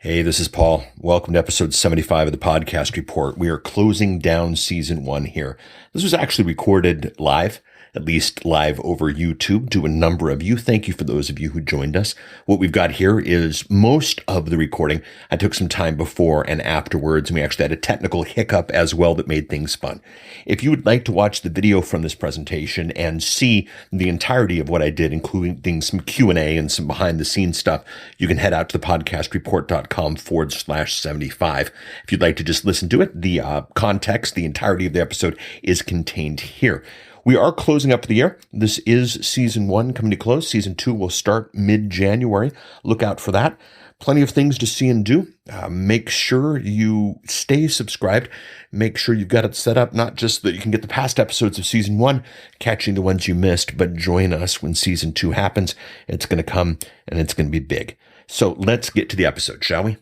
Hey, this is Paul. Welcome to episode 75 of the Podcast Report. We are closing down season 1 here. This was actually recorded live, at least live over YouTube to a number of you. Thank you for those of you who joined us. What we've got here is most of the recording. I took some time before and afterwards, and we actually had a technical hiccup as well that made things fun. If you would like to watch the video from this presentation and see the entirety of what I did, including some Q&A and some behind the scenes stuff, you can head out to thepodcastreport.com/75. If you'd like to just listen to it, the context, the entirety of the episode is contained here. We are closing up the year. This is season 1 coming to close. Season 2 will start mid-January. Look out for that. Plenty of things to see and do. Make sure you stay subscribed. Make sure you've got it set up, not just that you can get the past episodes of season 1, catching the ones you missed, but join us when season 2 happens. It's going to come and it's going to be big. So let's get to the episode, shall we?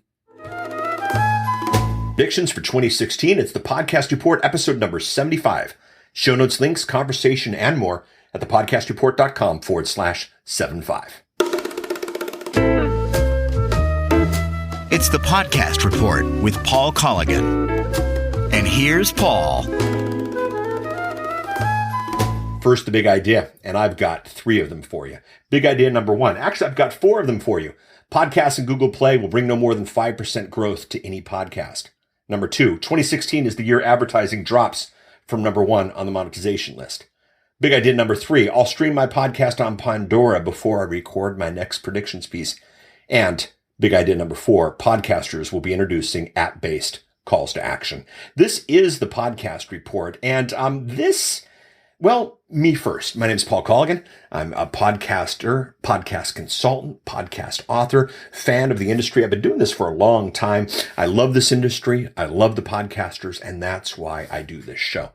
Predictions for 2016. It's the Podcast Report, episode number 75. Show notes, links, conversation, and more at thepodcastreport.com/75. It's the Podcast Report with Paul Colligan. And here's Paul. First, the big idea, and I've got 3 of them for you. Big idea number 1. Actually, I've got 4 of them for you. Podcasts in Google Play will bring no more than 5% growth to any podcast. Number 2, 2016 is the year advertising drops from number 1 on the monetization list. Big idea number 3, I'll stream my podcast on Pandora before I record my next predictions piece. And big idea number 4, podcasters will be introducing app-based calls to action. This is the Podcast Report, and me first. My name is Paul Colligan. I'm a podcaster, podcast consultant, podcast author, fan of the industry. I've been doing this for a long time. I love this industry. I love the podcasters, and that's why I do this show.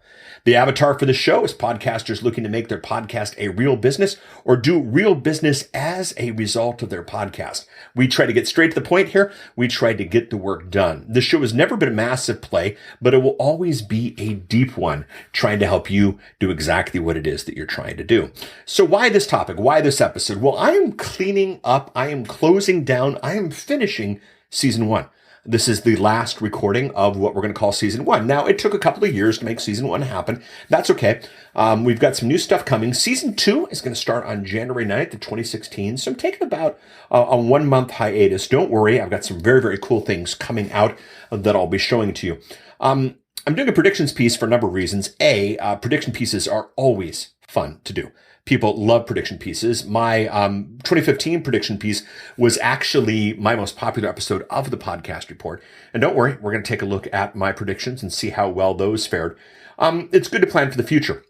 The avatar for the show is podcasters looking to make their podcast a real business or do real business as a result of their podcast. We try to get straight to the point here. We try to get the work done. The show has never been a massive play, but it will always be a deep one, trying to help you do exactly what it is that you're trying to do. So why this topic? Why this episode? Well, I am cleaning up. I am closing down. I am finishing season 1. This is the last recording of what we're going to call season 1. Now, it took a couple of years to make season 1 happen. That's okay. We've got some new stuff coming. Season 2 is going to start on January 9th of 2016. So I'm taking about a 1-month hiatus. Don't worry. I've got some very, very cool things coming out that I'll be showing to you. I'm doing a predictions piece for a number of reasons. Prediction pieces are always fun to do. People love prediction pieces. My 2015 prediction piece was actually my most popular episode of the Podcast Report. And don't worry, we're going to take a look at my predictions and see how well those fared. It's good to plan for the future.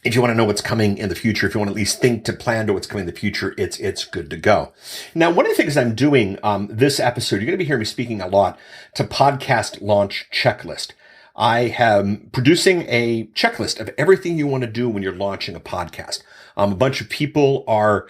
If you want to know what's coming in the future, if you want to at least think to plan to what's coming in the future, it's good to go. Now, one of the things I'm doing this episode, you're going to be hearing me speaking a lot to podcast launch checklist. I am producing a checklist of everything you want to do when you're launching a podcast. A bunch of people are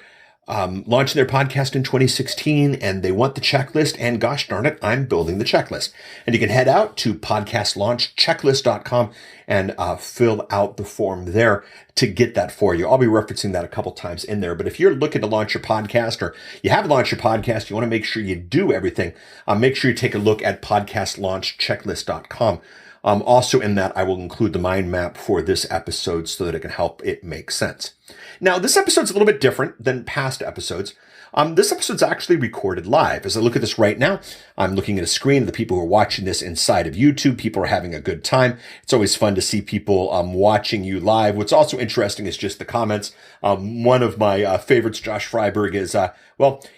launching their podcast in 2016 and they want the checklist, and gosh darn it, I'm building the checklist. And you can head out to podcastlaunchchecklist.com and fill out the form there to get that for you. I'll be referencing that a couple times in there. But if you're looking to launch your podcast, or you have launched your podcast, you want to make sure you do everything, make sure you take a look at podcastlaunchchecklist.com. Also in that, I will include the mind map for this episode so that it can help it make sense. Now, this episode's a little bit different than past episodes. This episode's actually recorded live. As I look at this right now, I'm looking at a screen of the people who are watching this inside of YouTube. People are having a good time. It's always fun to see people watching you live. What's also interesting is just the comments. One of my favorites, Josh Freiberg, is,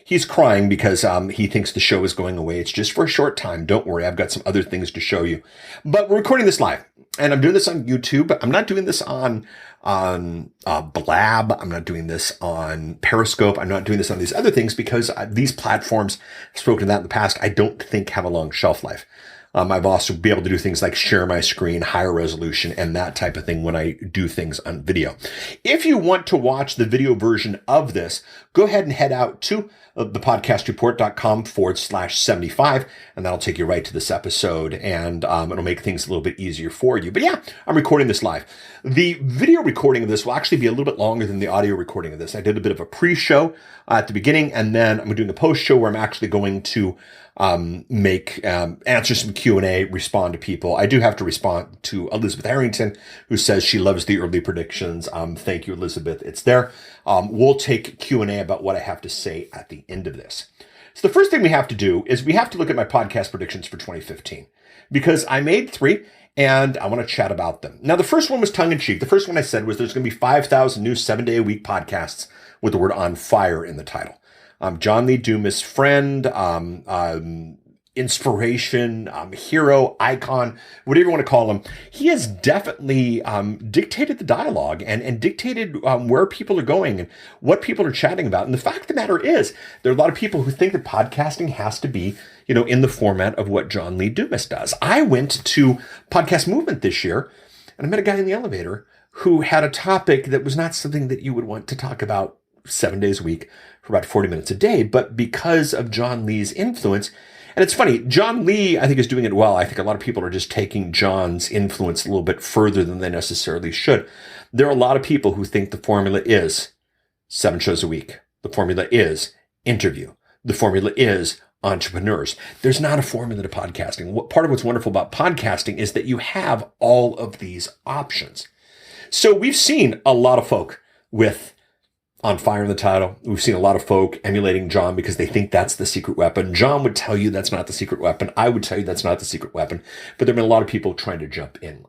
he's crying because he thinks the show is going away. It's just for a short time. Don't worry, I've got some other things to show you. But we're recording this live, and I'm doing this on YouTube. I'm not doing this on Blab. I'm not doing this on Periscope. I'm not doing this on these other things because these platforms, I've spoken to that in the past, I don't think have a long shelf life. I've also be able to do things like share my screen, higher resolution, and that type of thing when I do things on video. If you want to watch the video version of this, go ahead and head out to thepodcastreport.com/75, and that'll take you right to this episode, and it'll make things a little bit easier for you. But yeah, I'm recording this live. The video recording of this will actually be a little bit longer than the audio recording of this. I did a bit of a pre-show at the beginning, and then I'm doing a post-show where I'm actually going to answer some Q&A, respond to people. I do have to respond to Elizabeth Harrington, who says she loves the early predictions. Thank you, Elizabeth. It's there. We'll take Q&A about what I have to say at the end of this. So the first thing we have to do is we have to look at my podcast predictions for 2015, because I made 3 and I want to chat about them. Now, the first one was tongue-in-cheek. The first one I said was there's going to be 5,000 new 7-day-a-week podcasts with the word on fire in the title. John Lee Dumas' friend, inspiration, hero, icon, whatever you want to call him. He has definitely dictated the dialogue and dictated where people are going and what people are chatting about. And the fact of the matter is, there are a lot of people who think that podcasting has to be, in the format of what John Lee Dumas does. I went to Podcast Movement this year, and I met a guy in the elevator who had a topic that was not something that you would want to talk about 7 days a week for about 40 minutes a day, but because of John Lee's influence. And it's funny, John Lee, I think, is doing it well. I think a lot of people are just taking John's influence a little bit further than they necessarily should. There are a lot of people who think the formula is 7 shows a week. The formula is interview. The formula is entrepreneurs. There's not a formula to podcasting. Part of what's wonderful about podcasting is that you have all of these options. So we've seen a lot of folk with on fire in the title. We've seen a lot of folk emulating John because they think that's the secret weapon. John would tell you that's not the secret weapon. I would tell you that's not the secret weapon. But there have been a lot of people trying to jump in.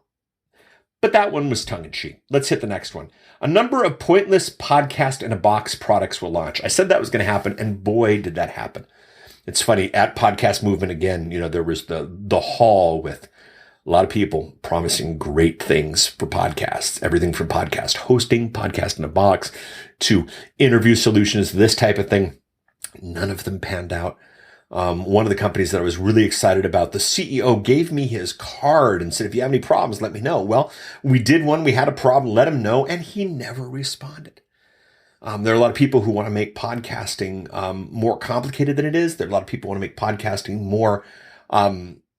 But that one was tongue-in-cheek. Let's hit the next one. A number of pointless podcast-in-a-box products will launch. I said that was going to happen, and boy, did that happen. It's funny, at Podcast Movement again, there was the hall with a lot of people promising great things for podcasts, everything from podcast hosting, podcast in a box, to interview solutions, this type of thing. None of them panned out. One of the companies that I was really excited about, the CEO gave me his card and said, if you have any problems, let me know. Well, we did one. We had a problem, let him know, and he never responded. There are a lot of people who want to make podcasting more complicated than it is. There are a lot of people who want to make podcasting more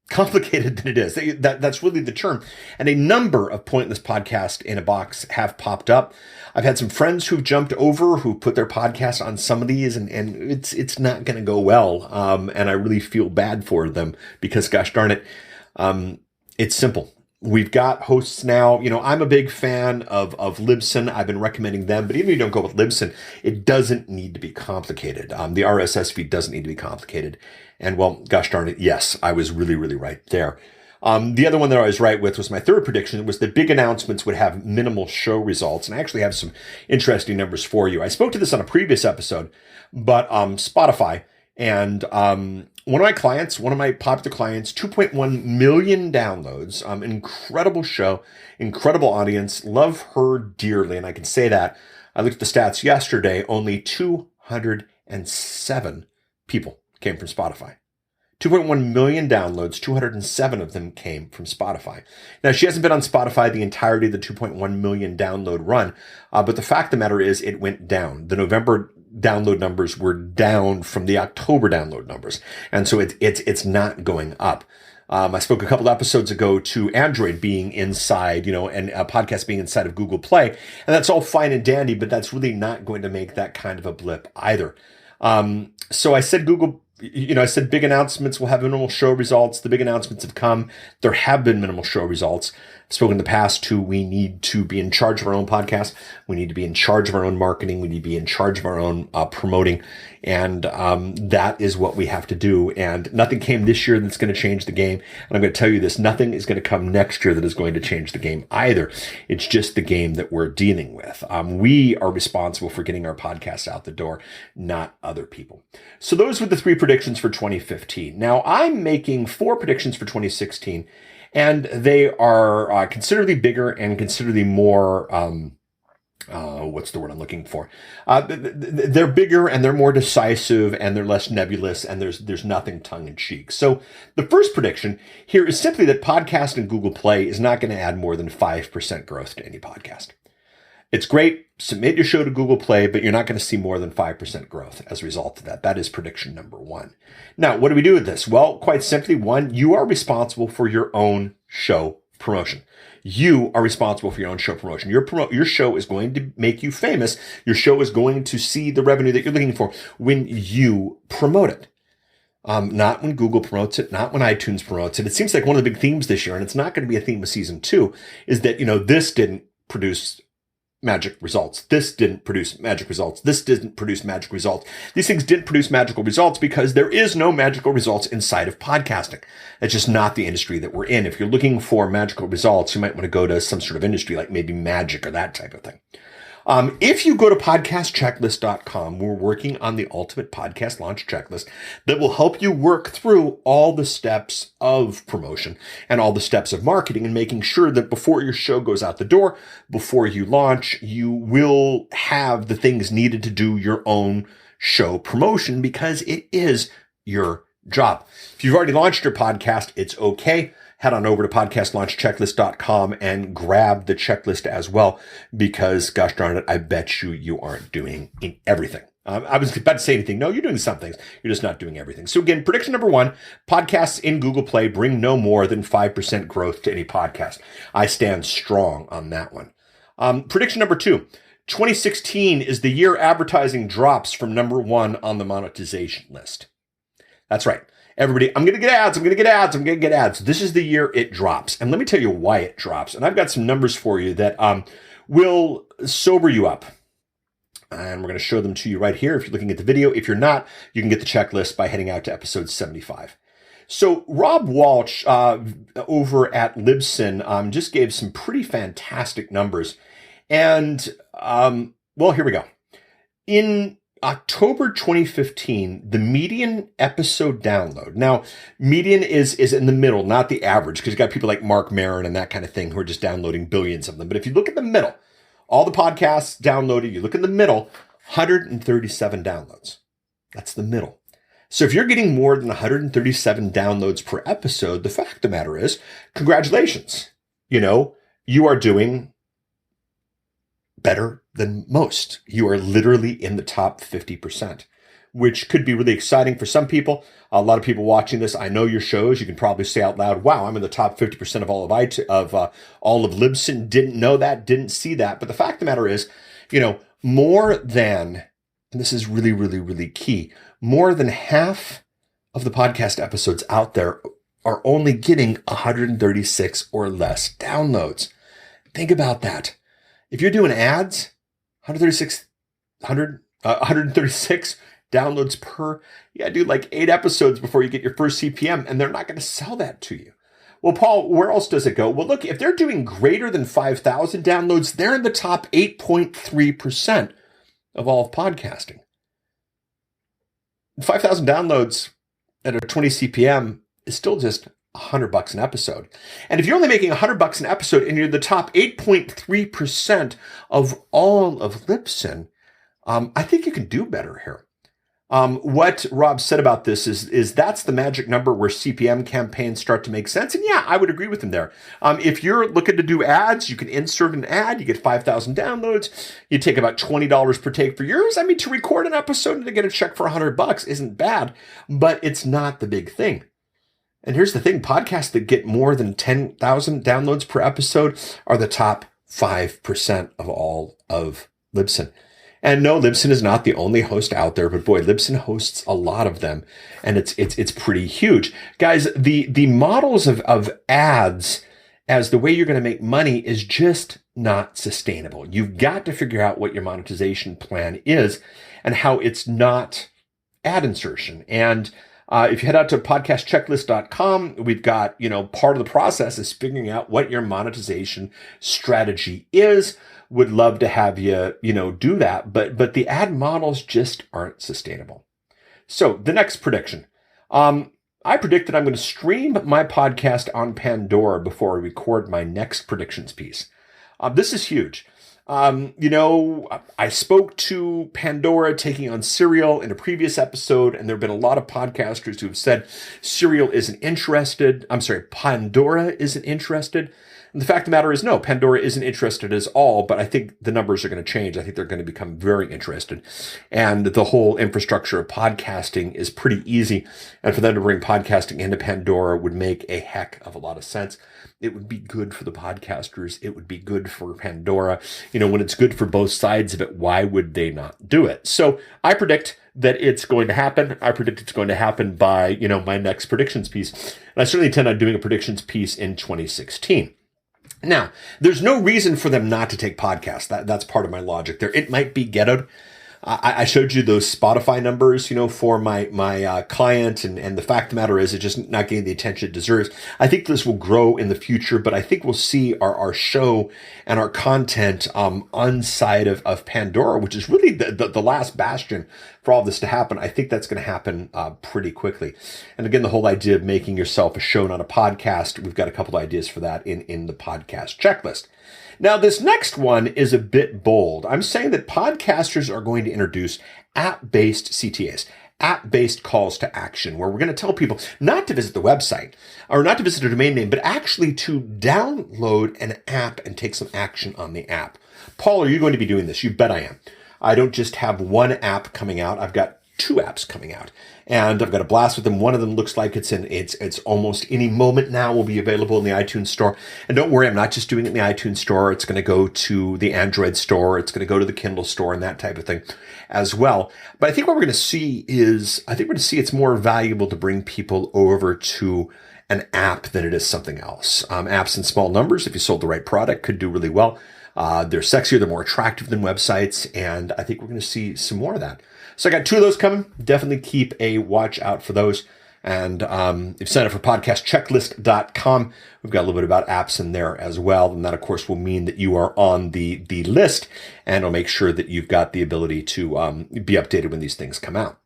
complicated than it is. That's really the term. And a number of pointless podcasts in a box have popped up. I've had some friends who've jumped over, who put their podcasts on some of these, and it's not going to go well. And I really feel bad for them because, gosh darn it, it's simple. We've got hosts now. I'm a big fan of Libsyn. I've been recommending them, but even if you don't go with Libsyn, it doesn't need to be complicated. The RSS feed doesn't need to be complicated. And well, gosh darn it, yes, I was really, really right there. The other one that I was right with was my third prediction, was that big announcements would have minimal show results. And I actually have some interesting numbers for you. I spoke to this on a previous episode, but Spotify and one of my clients, one of my popular clients, 2.1 million downloads, incredible show, incredible audience, love her dearly. And I can say that. I looked at the stats yesterday, only 207 people came from Spotify. 2.1 million downloads, 207 of them came from Spotify. Now, she hasn't been on Spotify the entirety of the 2.1 million download run, but the fact of the matter is it went down. The November download numbers were down from the October download numbers, and so it's not going up. I spoke a couple episodes ago to Android being inside, and a podcast being inside of Google Play, and that's all fine and dandy, but that's really not going to make that kind of a blip either. So I said I said big announcements will have minimal show results. The big announcements have come. There have been minimal show results. I've spoken in the past to, we need to be in charge of our own podcast. We need to be in charge of our own marketing. We need to be in charge of our own promoting. And that is what we have to do. And nothing came this year that's going to change the game. And I'm going to tell you this, nothing is going to come next year that is going to change the game either. It's just the game that we're dealing with. We are responsible for getting our podcasts out the door, not other people. So those were the 3 predictions for 2015. Now I'm making 4 predictions for 2016. And they are considerably bigger and considerably more, what's the word I'm looking for? They're bigger and they're more decisive and they're less nebulous and there's nothing tongue-in-cheek. So the first prediction here is simply that podcast in Google Play is not going to add more than 5% growth to any podcast. It's great. Submit your show to Google Play, but you're not going to see more than 5% growth as a result of that. That is prediction number one. Now, what do we do with this? Well, quite simply, one, you are responsible for your own show promotion. You are responsible for your own show promotion. Your show is going to make you famous. Your show is going to see the revenue that you're looking for when you promote it. Not when Google promotes it, not when iTunes promotes it. It seems like one of the big themes this year, and it's not going to be a theme of season 2, is that, this didn't produce magic results. This didn't produce magic results. This didn't produce magic results. These things didn't produce magical results because there is no magical results inside of podcasting. That's just not the industry that we're in. If you're looking for magical results, you might want to go to some sort of industry like maybe magic or that type of thing. If you go to podcastchecklist.com, we're working on the ultimate podcast launch checklist that will help you work through all the steps of promotion and all the steps of marketing and making sure that before your show goes out the door, before you launch, you will have the things needed to do your own show promotion because it is your job. If you've already launched your podcast, it's okay. Head on over to podcastlaunchchecklist.com and grab the checklist as well, because gosh darn it, I bet you aren't doing everything. I was about to say anything. No, you're doing some things. You're just not doing everything. So again, prediction number one, podcasts in Google Play bring no more than 5% growth to any podcast. I stand strong on that one. Prediction number two, 2016 is the year advertising drops from number one on the monetization list. That's right. Everybody, I'm going to get ads. I'm going to get ads. I'm going to get ads. This is the year it drops. And let me tell you why it drops. And I've got some numbers for you that will sober you up. And we're going to show them to you right here if you're looking at the video. If you're not, you can get the checklist by heading out to episode 75. So Rob Walsh over at Libsyn just gave some pretty fantastic numbers. And, well, here we go. In October 2015, the median episode download. Now, median is in the middle, not the average, because you got people like Mark Maron and that kind of thing who are just downloading billions of them. But if you look at the middle, all the podcasts downloaded, you look in the middle, 137 downloads. That's the middle. So if you're getting more than 137 downloads per episode, the fact of the matter is, congratulations. You are doing better than most. You are literally in the top 50%, which could be really exciting for some people. A lot of people watching this, I know your shows. You can probably say out loud, wow, I'm in the top 50% of all of Libsyn. Didn't know that, didn't see that. But the fact of the matter is, more than, and this is really, really, really key, more than half of the podcast episodes out there are only getting 136 or less downloads. Think about that. If you're doing ads, 136 downloads per, you gotta do like 8 episodes before you get your first CPM, and they're not going to sell that to you. Well, Paul, where else does it go? Well, look, if they're doing greater than 5,000 downloads, they're in the top 8.3% of all of podcasting. 5,000 downloads at a 20 CPM is still just $100 an episode. And if you're only making $100 an episode and you're the top 8.3% of all of Libsyn, I think you can do better here. What Rob said about this is that's the magic number where CPM campaigns start to make sense. And yeah, I would agree with him there. If you're looking to do ads, you can insert an ad, you get 5,000 downloads, you take about $20 per take for yours. I mean, to record an episode and to get a check for $100 isn't bad, but it's not the big thing. And here's the thing, podcasts that get more than 10,000 downloads per episode are the top 5% of all of Libsyn. And no, Libsyn is not the only host out there, but boy, Libsyn hosts a lot of them, and it's pretty huge. Guys, the models of ads as the way you're going to make money is just not sustainable. You've got to figure out what your monetization plan is and how it's not ad insertion. And if you head out to podcastchecklist.com, we've got, part of the process is figuring out what your monetization strategy is. Would love to have you, do that, but the ad models just aren't sustainable. So the next prediction, I predicted I'm going to stream my podcast on Pandora before I record my next predictions piece. This is huge. I spoke to Pandora taking on Serial in a previous episode, and there have been a lot of podcasters who have said Pandora isn't interested. And the fact of the matter is, no, Pandora isn't interested at all, but I think the numbers are going to change. I think they're going to become very interested. And the whole infrastructure of podcasting is pretty easy. And for them to bring podcasting into Pandora would make a heck of a lot of sense. It would be good for the podcasters. It would be good for Pandora. When it's good for both sides of it, why would they not do it? So I predict that it's going to happen. I predict it's going to happen by, my next predictions piece. And I certainly intend on doing a predictions piece in 2016. Now, there's no reason for them not to take podcasts. That's part of my logic there. It might be ghettoed. I showed you those Spotify numbers, for my client, and the fact of the matter is it's just not getting the attention it deserves. I think this will grow in the future, but I think we'll see our show and our content inside of Pandora, which is really the last bastion for all this to happen. I think that's going to happen pretty quickly. And again, the whole idea of making yourself a show, not a podcast, we've got a couple of ideas for that in the podcast checklist. Now, this next one is a bit bold. I'm saying that podcasters are going to introduce app-based CTAs, app-based calls to action, where we're going to tell people not to visit the website or not to visit a domain name, but actually to download an app and take some action on the app. Paul, are you going to be doing this? You bet I am. I don't just have one app coming out. I've got 2 apps coming out, and I've got a blast with them. One of them looks like it's almost any moment now will be available in the iTunes store. And don't worry, I'm not just doing it in the iTunes store. It's going to go to the Android store. It's going to go to the Kindle store and that type of thing as well. But I think what we're going to see is, it's more valuable to bring people over to an app than it is something else. Apps in small numbers, if you sold the right product, could do really well. They're sexier, they're more attractive than websites, and I think we're going to see some more of that. So I got 2 of those coming. Definitely keep a watch out for those. And if you sign up for podcastchecklist.com, we've got a little bit about apps in there as well. And that, of course, will mean that you are on the list, and it'll make sure that you've got the ability to be updated when these things come out.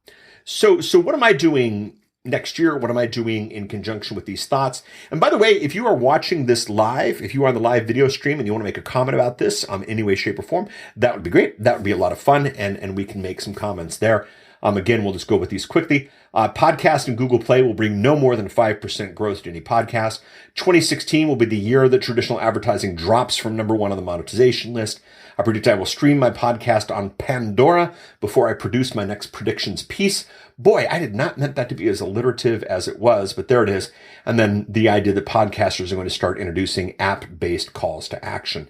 So what am I doing next year? What am I doing in conjunction with these thoughts? And by the way, if you are watching this live, if you are on the live video stream and you want to make a comment about this in any way, shape, or form, that would be great. That would be a lot of fun, and we can make some comments there. Again, we'll just go with these quickly. Podcast and Google Play will bring no more than 5% growth to any podcast. 2016 will be the year that traditional advertising drops from number 1 on the monetization list. I predict I will stream my podcast on Pandora before I produce my next predictions piece. Boy, I did not meant that to be as alliterative as it was, but there it is. And then the idea that podcasters are going to start introducing app-based calls to action.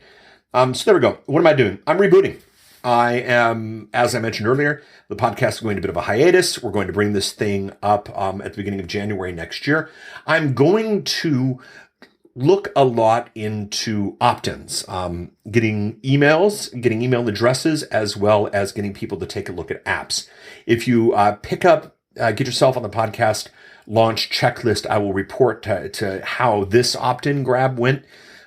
So there we go. What am I doing? I'm rebooting. I am, as I mentioned earlier, the podcast is going to be a bit of a hiatus. We're going to bring this thing up at the beginning of January next year. I'm going to look a lot into opt-ins, getting email addresses, as well as getting people to take a look at apps. If you get yourself on the podcast launch checklist, I will report to how this opt-in grab went.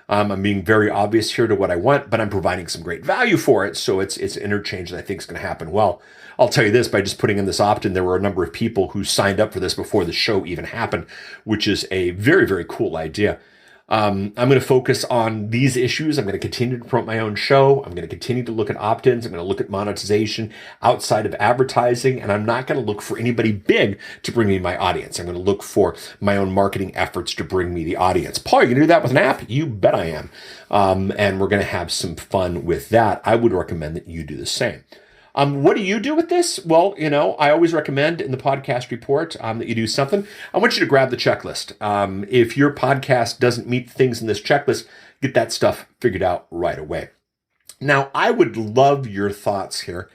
I'm being very obvious here to what I want, but I'm providing some great value for it. So it's an interchange that I think is going to happen well. I'll tell you this, by just putting in this opt-in, there were a number of people who signed up for this before the show even happened, which is a very, very cool idea. I'm going to focus on these issues. I'm going to continue to promote my own show. I'm going to continue to look at opt-ins. I'm going to look at monetization outside of advertising, and I'm not going to look for anybody big to bring me my audience. I'm going to look for my own marketing efforts to bring me the audience. Paul, you're going to do that with an app? You bet I am. And we're going to have some fun with that. I would recommend that you do the same. What do you do with this? Well, I always recommend in the podcast report that you do something. I want you to grab the checklist. If your podcast doesn't meet things in this checklist, get that stuff figured out right away. Now, I would love your thoughts here.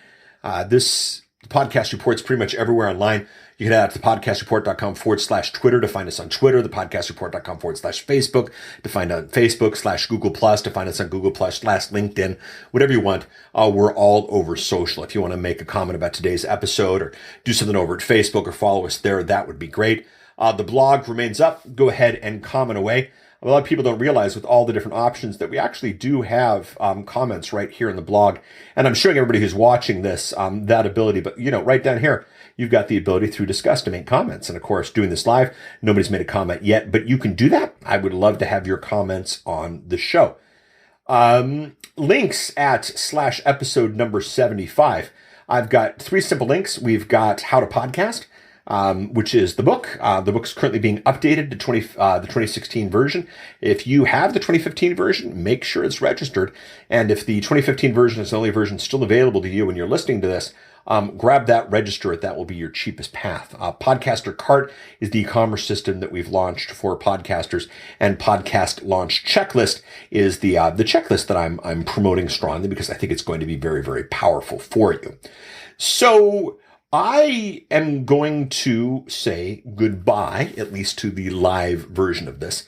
This podcast report's pretty much everywhere online. You can head out to thepodcastreport.com/Twitter to find us on Twitter, thepodcastreport.com/Facebook to find out Facebook /Google Plus to find us on Google Plus /LinkedIn, whatever you want. We're all over social. If you want to make a comment about today's episode or do something over at Facebook or follow us there, that would be great. The blog remains up. Go ahead and comment away. A lot of people don't realize with all the different options that we actually do have comments right here in the blog. And I'm showing everybody who's watching this that ability. But, right down here, you've got the ability through Discuss to make comments. And, of course, doing this live, nobody's made a comment yet. But you can do that. I would love to have your comments on the show. Links at /episode number 75. I've got 3 simple links. We've got how to podcast. which is the book. The book's currently being updated to the 2016 version. If you have the 2015 version, make sure it's registered. And if the 2015 version is the only version still available to you when you're listening to this, grab that, register it. That will be your cheapest path. Podcaster Cart is the e-commerce system that we've launched for podcasters, and Podcast Launch Checklist is the checklist that I'm promoting strongly because I think it's going to be very, very powerful for you. So I am going to say goodbye, at least to the live version of this.